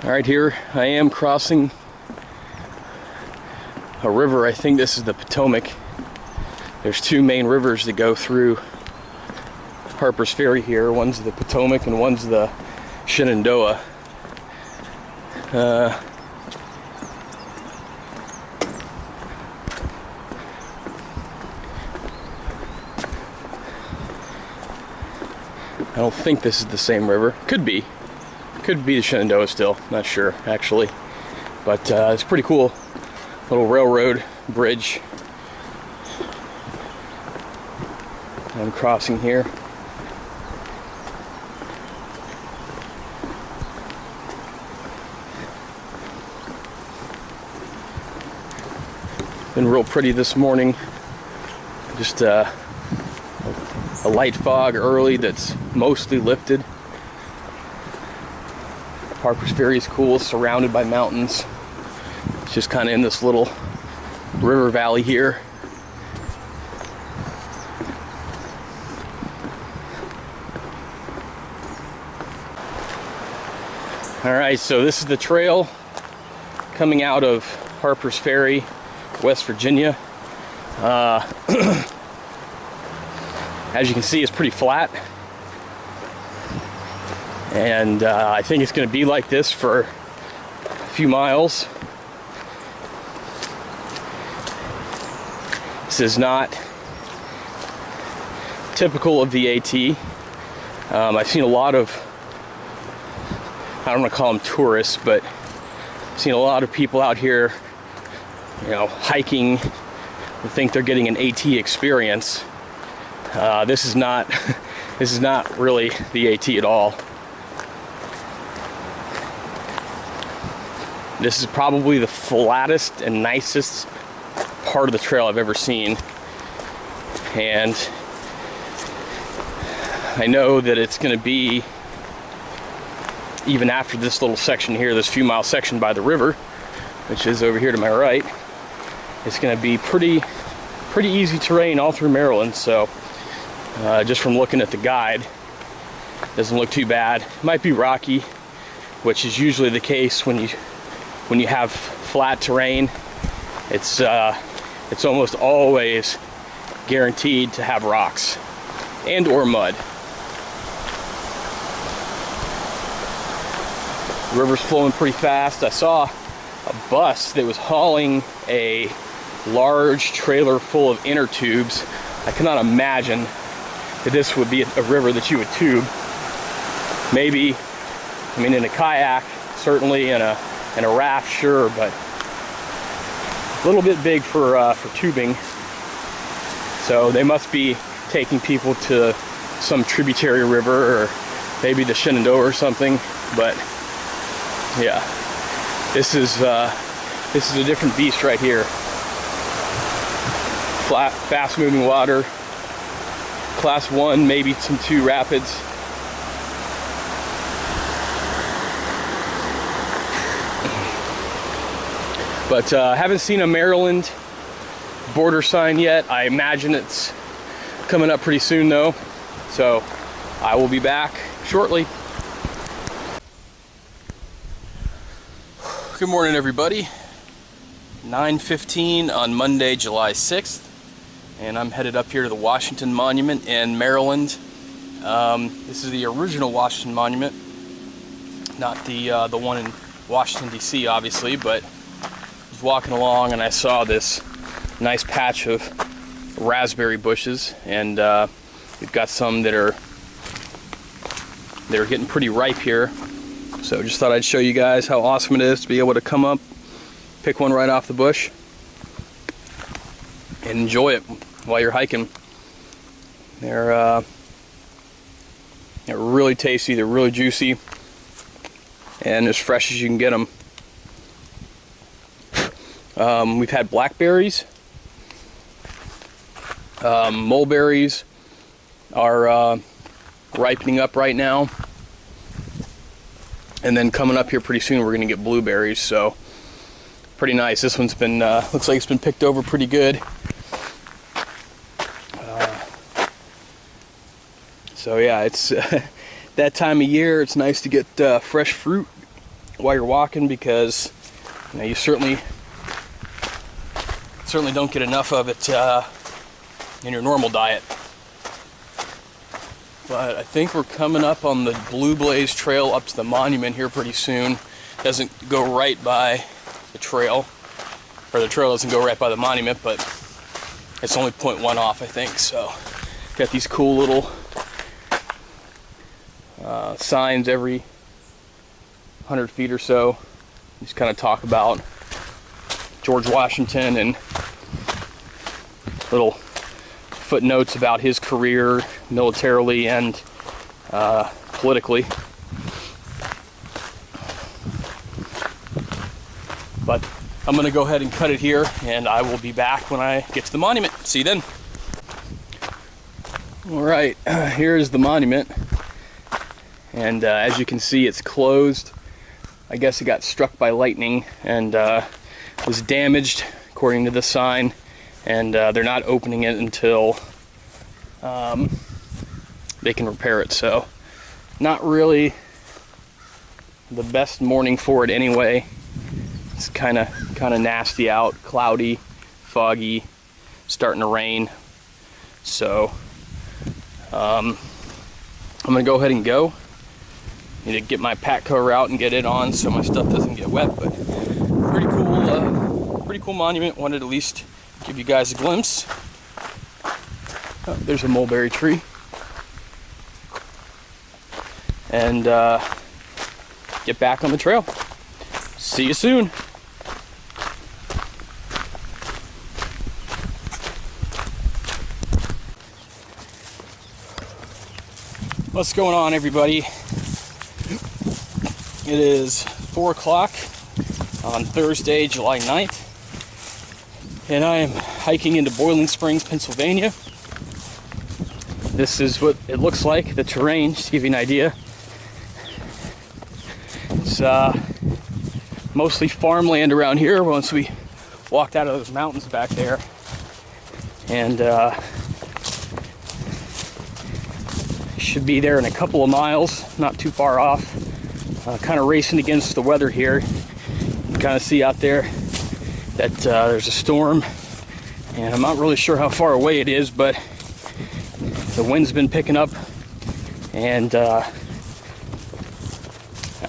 Alright, here I am crossing a river. I think this is the Potomac. There's two main rivers that go through Harpers Ferry here. One's the Potomac and one's the Shenandoah. I don't think this is the same river. Could be. Could be the Shenandoah still. Not sure, actually. But it's pretty cool. Little railroad bridge. I'm crossing here. Been real pretty this morning. Just a light fog early that's mostly lifted. Harpers Ferry is cool, surrounded by mountains. It's just kind of in this little river valley here. Alright, so this is the trail coming out of Harpers Ferry, West Virginia. As you can see, it's pretty flat. And I think it's going to be like this for a few miles. This is not typical of the AT. I've seen a lot of, I don't want to call them tourists, but I've seen a lot of people out here, you know, hiking and think they're getting an AT experience. This is not really the AT at all. This is probably the flattest and nicest part of the trail I've ever seen. And I know that it's going to be, even after this little section here, this few mile section by the river, which is over here to my right, it's going to be pretty easy terrain all through Maryland. So just from looking at the guide, doesn't look too bad. It might be rocky, which is usually the case when you have flat terrain. It's almost always guaranteed to have rocks and or mud. The river's flowing pretty fast. I saw a bus that was hauling a large trailer full of inner tubes. I cannot imagine that this would be a river that you would tube. Maybe, I mean, in a kayak, certainly, in a raft, sure, but a little bit big for tubing. So they must be taking people to some tributary river, or maybe the Shenandoah or something. But yeah, this is a different beast right here. Flat, fast-moving water, class 1, maybe some 2 rapids. But haven't seen a Maryland border sign yet. I imagine it's coming up pretty soon though. So I will be back shortly. Good morning, everybody. 9:15 on Monday, July 6th. And I'm headed up here to the Washington Monument in Maryland. This is the original Washington Monument. Not the one in Washington, D.C., obviously, but walking along and I saw this nice patch of raspberry bushes, and we've got some that are getting pretty ripe here. So just thought I'd show you guys how awesome it is to be able to come up, pick one right off the bush, and enjoy it while you're hiking. They're really tasty, they're really juicy, and as fresh as you can get them. We've had blackberries, mulberries are ripening up right now, and then coming up here pretty soon we're going to get blueberries, so pretty nice. This one's been, looks like it's been picked over pretty good. So yeah, it's that time of year. It's nice to get fresh fruit while you're walking, because you know, you certainly don't get enough of it in your normal diet. But I think we're coming up on the Blue Blaze Trail up to the monument here pretty soon. Doesn't go right by the trail, or the trail doesn't go right by the monument, but it's only 0.1 off, I think. So got these cool little signs every 100 feet or so. Just kind of talk about George Washington and little footnotes about his career militarily and politically. But I'm going to go ahead and cut it here, and I will be back when I get to the monument. See you then. Alright, here's the monument, and as you can see, it's closed. I guess it got struck by lightning and was damaged, according to the sign, and they're not opening it until they can repair it. So not really the best morning for it anyway. It's kind of nasty out, cloudy, foggy, starting to rain. So I'm gonna go ahead and go. Need to get my Patco out and get it on so my stuff doesn't get wet. But pretty cool monument. Wanted to at least give you guys a glimpse. Oh, there's a mulberry tree. And get back on the trail. See you soon. What's going on, everybody? It is 4 o'clock on Thursday, July 9th, and I am hiking into Boiling Springs, Pennsylvania. This is what it looks like, the terrain, just to give you an idea. It's mostly farmland around here once we walked out of those mountains back there. And should be there in a couple of miles, not too far off. Kind of racing against the weather here. You kind of see out there that there's a storm, and I'm not really sure how far away it is, but the wind's been picking up, and I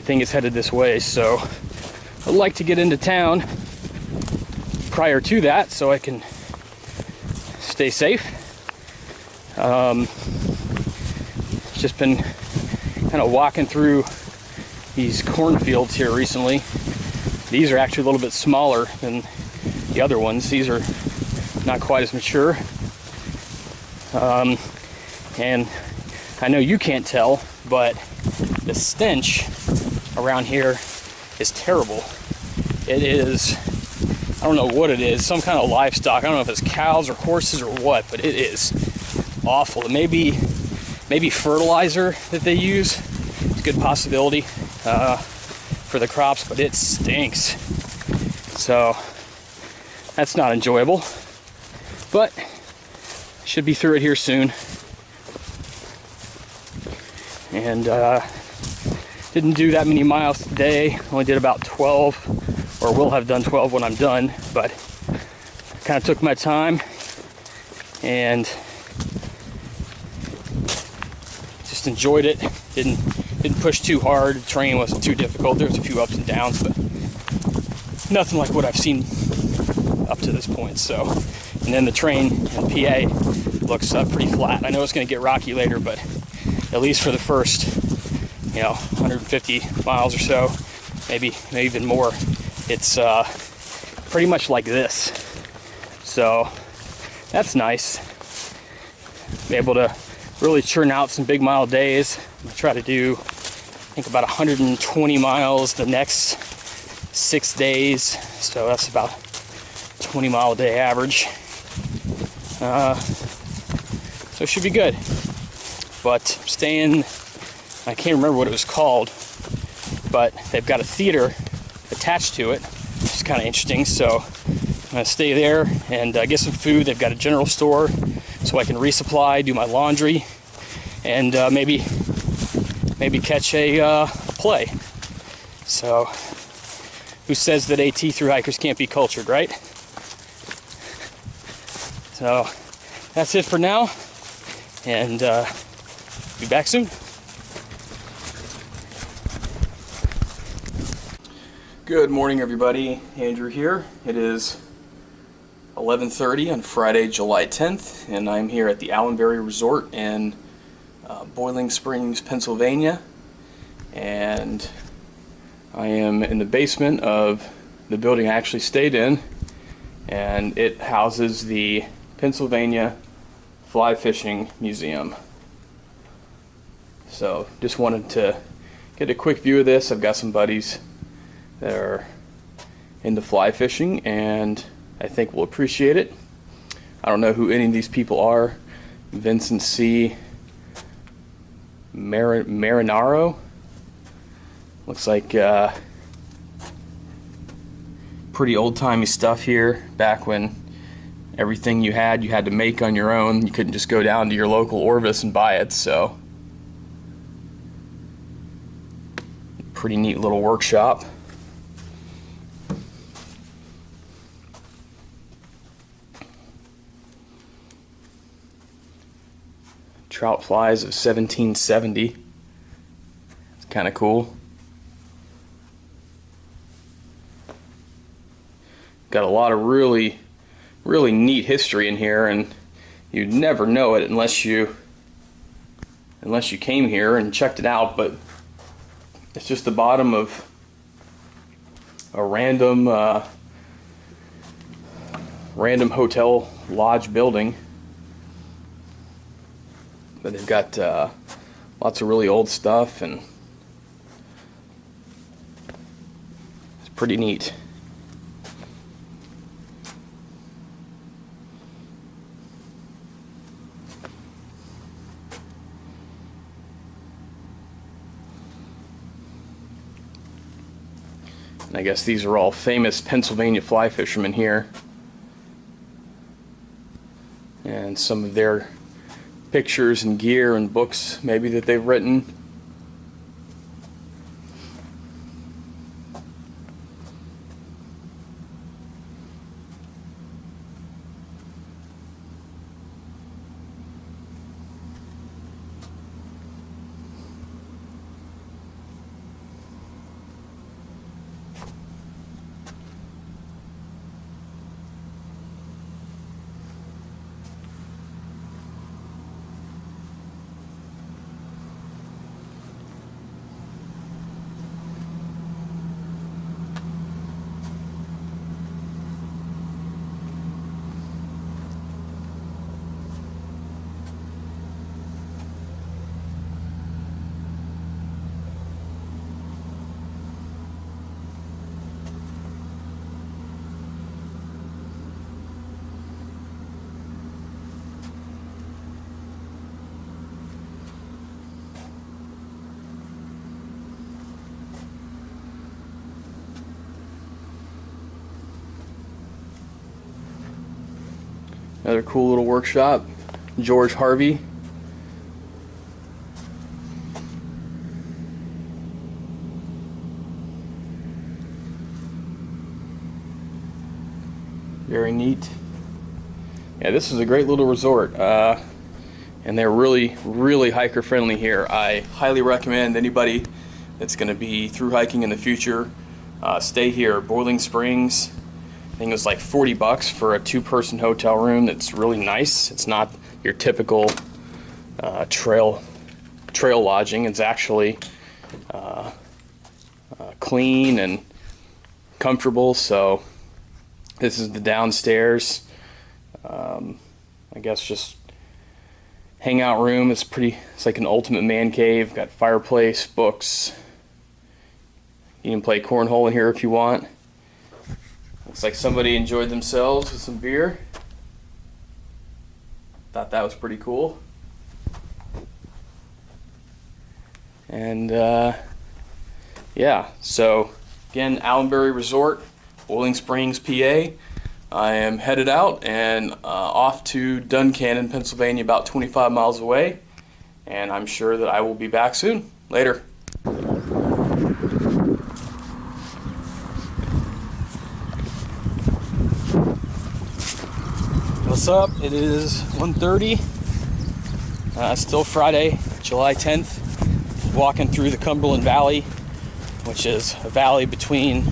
think it's headed this way. So I'd like to get into town prior to that so I can stay safe. Just been kind of walking through these cornfields here recently. These are actually a little bit smaller than the other ones. These are not quite as mature. And I know you can't tell, but the stench around here is terrible. It is, I don't know what it is, some kind of livestock. I don't know if it's cows or horses or what, but it is awful. It may be fertilizer that they use. It's a good possibility for the crops, but it stinks. So that's not enjoyable, but should be through it here soon. And didn't do that many miles today. Only did about 12, or will have done 12 when I'm done, but kind of took my time and just enjoyed it. Didn't push too hard. The terrain wasn't too difficult. There was a few ups and downs, but nothing like what I've seen up to this point. So, and then the terrain in PA looks pretty flat. I know it's going to get rocky later, but at least for the first, 150 miles or so, maybe even more, it's pretty much like this. So that's nice. Be able to really churn out some big mile days. I'm gonna try to do, I think, about 120 miles the next 6 days. So that's about 20 mile a day average. So it should be good. But staying, I can't remember what it was called, but they've got a theater attached to it, which is kind of interesting. So I'm gonna stay there and get some food. They've got a general store, so I can resupply, do my laundry, and maybe catch a play. So, who says that AT thru-hikers can't be cultured, right? So, that's it for now, and be back soon. Good morning, everybody. Andrew here. It is 11:30 on Friday, July 10th, and I'm here at the Allenberry Resort in Boiling Springs, Pennsylvania, and I am in the basement of the building I actually stayed in, and it houses the Pennsylvania Fly Fishing Museum. So just wanted to get a quick view of this. I've got some buddies that are into fly fishing, and I think we'll appreciate it. I don't know who any of these people are. Vincent C. Marinaro. Looks like pretty old-timey stuff here, back when everything you had to make on your own. You couldn't just go down to your local Orvis and buy it, so pretty neat little workshop. Trout flies of 1770. It's kind of cool. Got a lot of really neat history in here, and you'd never know it unless you came here and checked it out. But it's just the bottom of a random hotel lodge building, but they've got lots of really old stuff, and it's pretty neat. And I guess these are all famous Pennsylvania fly fishermen here, and some of their pictures and gear and books maybe that they've written. Another cool little workshop. George Harvey. Very neat. Yeah, this is a great little resort, and they're really hiker friendly here. I highly recommend anybody that's going to be through hiking in the future stay here. Boiling Springs. I think it was like $40 for a two-person hotel room. That's really nice. It's not your typical trail lodging. It's actually clean and comfortable. So this is the downstairs. I guess just hangout room. It's like an ultimate man cave. Got fireplace, books. You can play cornhole in here if you want. Looks like somebody enjoyed themselves with some beer. Thought that was pretty cool. And yeah, so again, Allenberry Resort, Boiling Springs, PA. I am headed out and off to Duncanon, Pennsylvania, about 25 miles away. And I'm sure that I will be back soon. Later. What's up? It is 1:30. Still Friday, July 10th. Walking through the Cumberland Valley, which is a valley between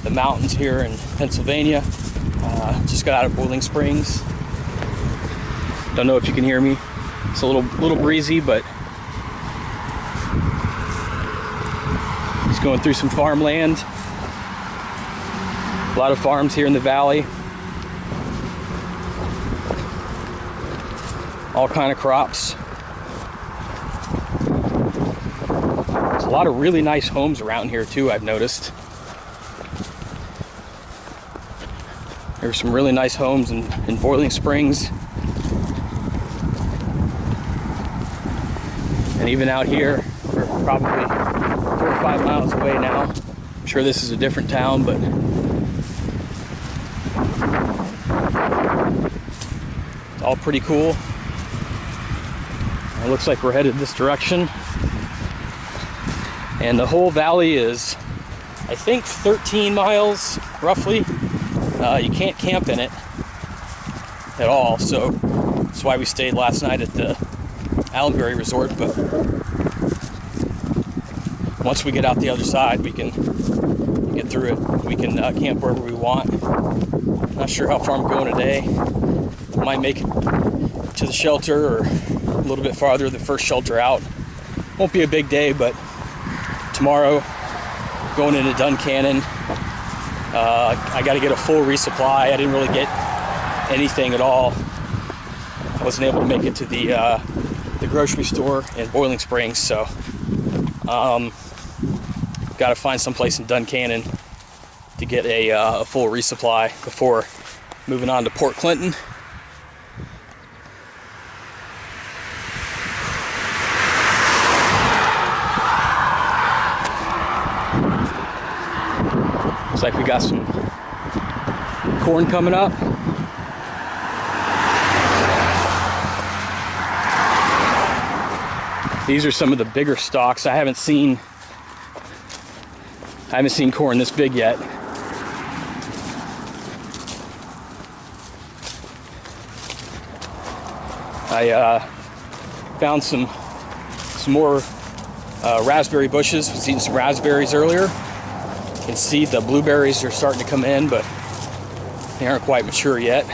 the mountains here in Pennsylvania. Just got out of Boiling Springs. Don't know if you can hear me. It's a little breezy, but just going through some farmland. A lot of farms here in the valley. All kind of crops. There's a lot of really nice homes around here too, I've noticed. There's some really nice homes in Boiling Springs. And even out here, we're probably 4 or 5 miles away now. I'm sure this is a different town, but it's all pretty cool. It looks like we're headed this direction. And the whole valley is, I think, 13 miles, roughly. You can't camp in it at all, so that's why we stayed last night at the Allenbury Resort. But once we get out the other side, we can get through it. We can camp wherever we want. Not sure how far I'm going today. Might make it to the shelter or a little bit farther, the first shelter out. Won't be a big day, but tomorrow going into Duncanon. I got to get a full resupply. I didn't really get anything at all. I wasn't able to make it to the grocery store in Boiling Springs, so got to find someplace in Duncanon to get a full resupply before moving on to Port Clinton. Looks like we got some corn coming up. These are some of the bigger stalks. I haven't seen corn this big yet. I found some more raspberry bushes. I was eating some raspberries earlier. You can see the blueberries are starting to come in, but they aren't quite mature yet.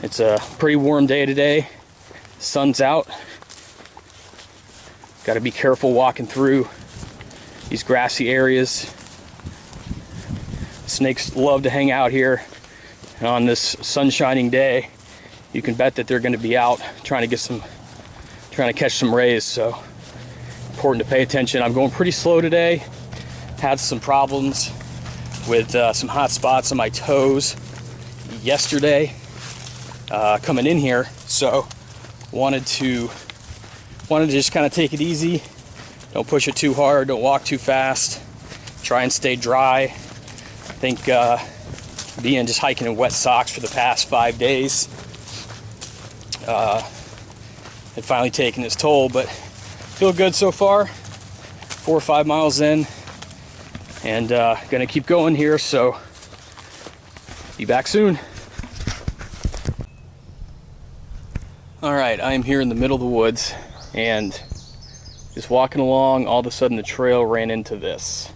It's a pretty warm day today. The sun's out. Got to be careful walking through these grassy areas. Snakes love to hang out here, and on this sun-shining day, you can bet that they're going to be out trying to catch some rays. So important to pay attention. I'm going pretty slow today. Had some problems with some hot spots on my toes yesterday coming in here, so wanted to just kind of take it easy. Don't push it too hard, don't walk too fast, try and stay dry. I think being just hiking in wet socks for the past 5 days had finally taken its toll, but feel good so far. 4 or 5 miles in, and gonna keep going here, so be back soon. All right, I am here in the middle of the woods, and just walking along, all of a sudden the trail ran into this.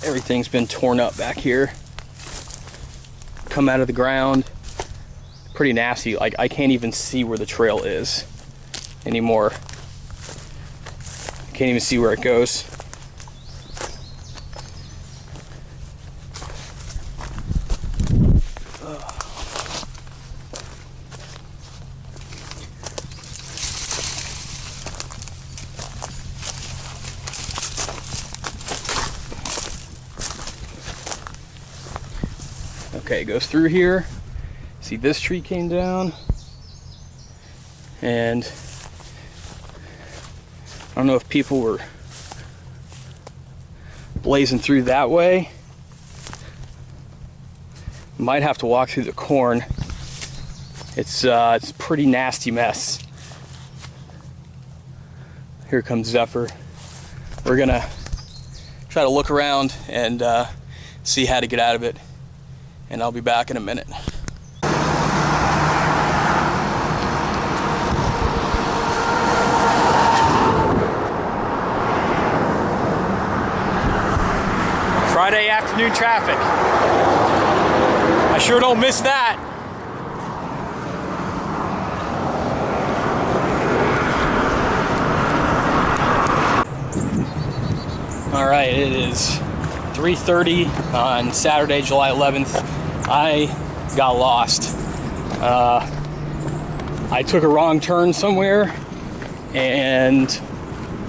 Everything's been torn up back here. Come out of the ground. Pretty nasty. Like, I can't even see where the trail is anymore. Can't even see where it goes. Okay, it goes through here. See, this tree came down, and I don't know if people were blazing through that way. Might have to walk through the corn. It's a pretty nasty mess. Here comes Zephyr. We're gonna try to look around and see how to get out of it, and I'll be back in a minute. Friday afternoon traffic. I sure don't miss that. All right, it is 3:30 on Saturday, July 11th. I got lost. I took a wrong turn somewhere and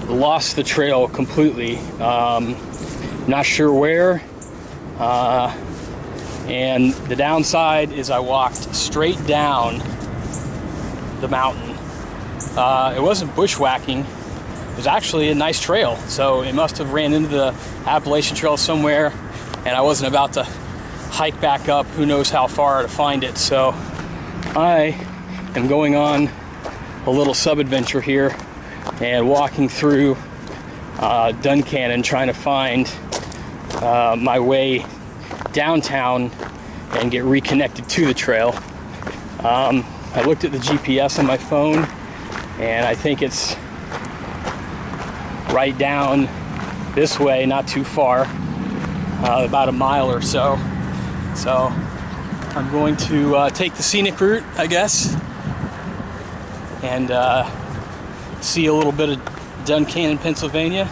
lost the trail completely. Not sure where. And the downside is I walked straight down the mountain. It wasn't bushwhacking. It was actually a nice trail, so it must have ran into the Appalachian Trail somewhere, and I wasn't about to hike back up who knows how far to find it. So I am going on a little sub-adventure here and walking through Duncanon, trying to find my way downtown and get reconnected to the trail. I looked at the GPS on my phone, and I think it's right down this way, not too far, about a mile or so. So I'm going to take the scenic route, I guess, and see a little bit of Duncannon, Pennsylvania.